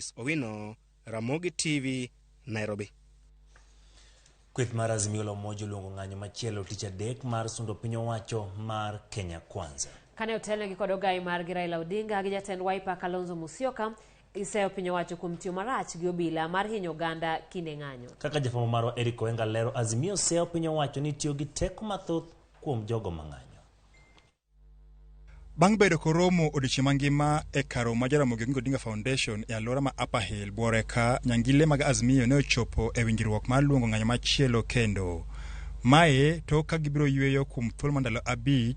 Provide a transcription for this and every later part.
Francis Owino, Ramogi TV, Nairobi. Kweth mar Azimio One luongo ng'anyo machielo tich adek mar sundo piny owacho mar Kenya Kwanza. Kane otelne gi kod ogai mar Raila Odinga gi jatend Wiper Kalonzo Musyoka iseyo piny owacho kuom tiyo marach gi obila mar hinyo oganda kinde ng'anyo. Kaka jafwambo marwa Eric Owenga lero, Azimio seyo piny owacho ni tiyo gi teko mathoth kuom jogo mang'anyo. Bang' bedo koromo odiochieng' mangima e karo ma Ramogi Odinga Foundation e alwora ma Upper Hill, buore ka nyangile mag Azimio ne ochopo e winjruok mar luongo ng'anyo machielo kendo. Mae to ka gibiro yweyo kuom thuolo mandalo 5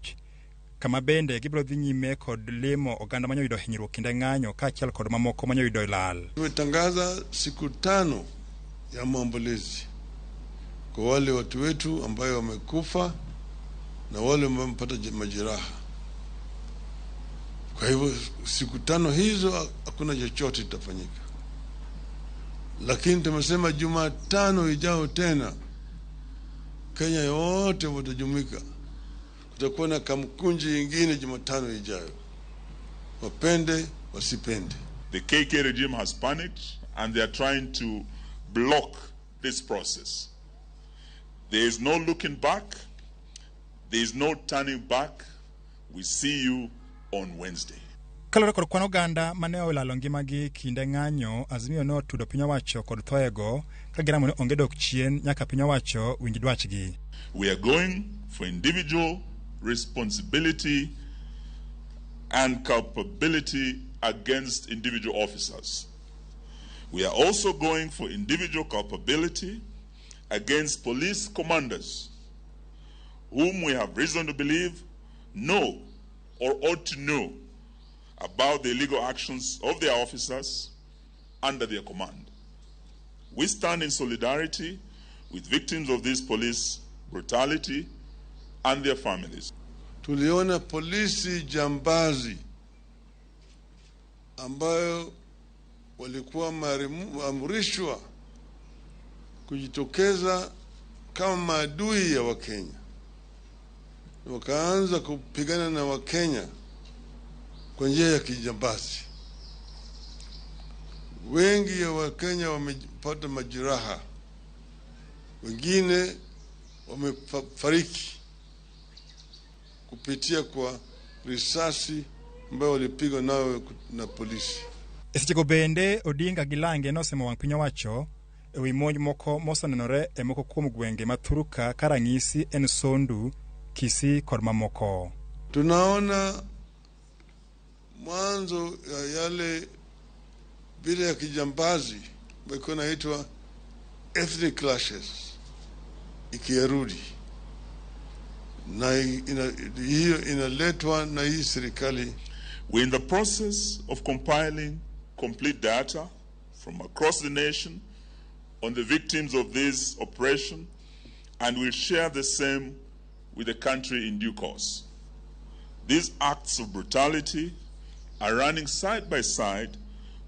kama bende gibiro dhi nyime kod lemo oganda manyoyudo hinyruok kinde ng'anyo kaachiel kod mamoko manyoyudo lal. Tumetangaza siku 5 ya maombolezi kwa wale watu wetu ambao wamekufa na wale ambao wamepata majeraha. Kwa hivyo siku 5 hizo hakuna chochote kitafanyika. Lakini tumesema Jumatano ijao tena Kenya yote watajumuika. Kutakuwa na kamkunji nyingine Jumatano ijayo. Wapende wasipende. The KK regime has panicked and they are trying to block this process. There is no looking back. There is no turning back. We see you on Wednesday. Kalore kod kwan oganda mane olalo ngimagi kinde ng'anyo, Azimio no tudo piny owacho kod thoego ka giramo ne onge dok chien nyaka piny owacho winj dwachgi. We are going for individual responsibility and culpability against individual officers. We are also going for individual culpability against police commanders whom we have reason to believe know or ought to know about the illegal actions of their officers under their command. We stand in solidarity with victims of this police brutality and their families. Tuliona polisi jambazi ambayo walikuwa maamrishwa kujitokeza kama maadui ya Wakenya. Wakaanza kupigana na Wakenya kwa njia ya kijambazi. Wengi ya Wakenya wamepata majeraha. Wengine wamefariki kupitia kwa risasi ambayo walipigwa nayo na polisi. Esechego bende Odinga gilange nosemo wang' piny owacho e wi monj moko mosenenore e moko kuom gwenge mathuruka karang'isi en Sondu, Kisii kod mamoko. Tunaona mwanzo ya yale vile ya kijambazi bako naitwa ethnic clashes ikirudi na hiyo inaletwa na hii serikali. We're in the process of compiling complete data from across the nation on the victims of this oppression, and we'll share the same with the country in due course. These acts of brutality are running side by side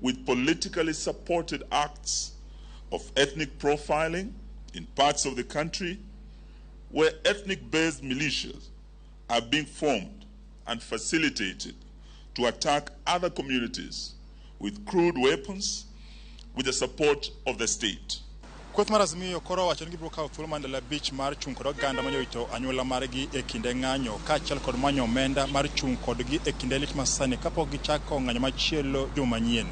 with politically supported acts of ethnic profiling in parts of the country where ethnic-based militias are being formed and facilitated to attack other communities with crude weapons with the support of the state. Kweth mar Azimio koro wacho ni gibiro kawo thuolo mandalo 5 mar chung' kod oganda manyoito anyuola margi e kinde ng'anyo kaachiel kod manyo omenda mar chung' kodgi e kinde lit masani kapok gichako ng'anyo machielo juma manyien.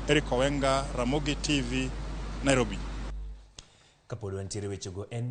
Eric Owenga, Ramogi TV, Nairobi. Kapod wantiere wechego en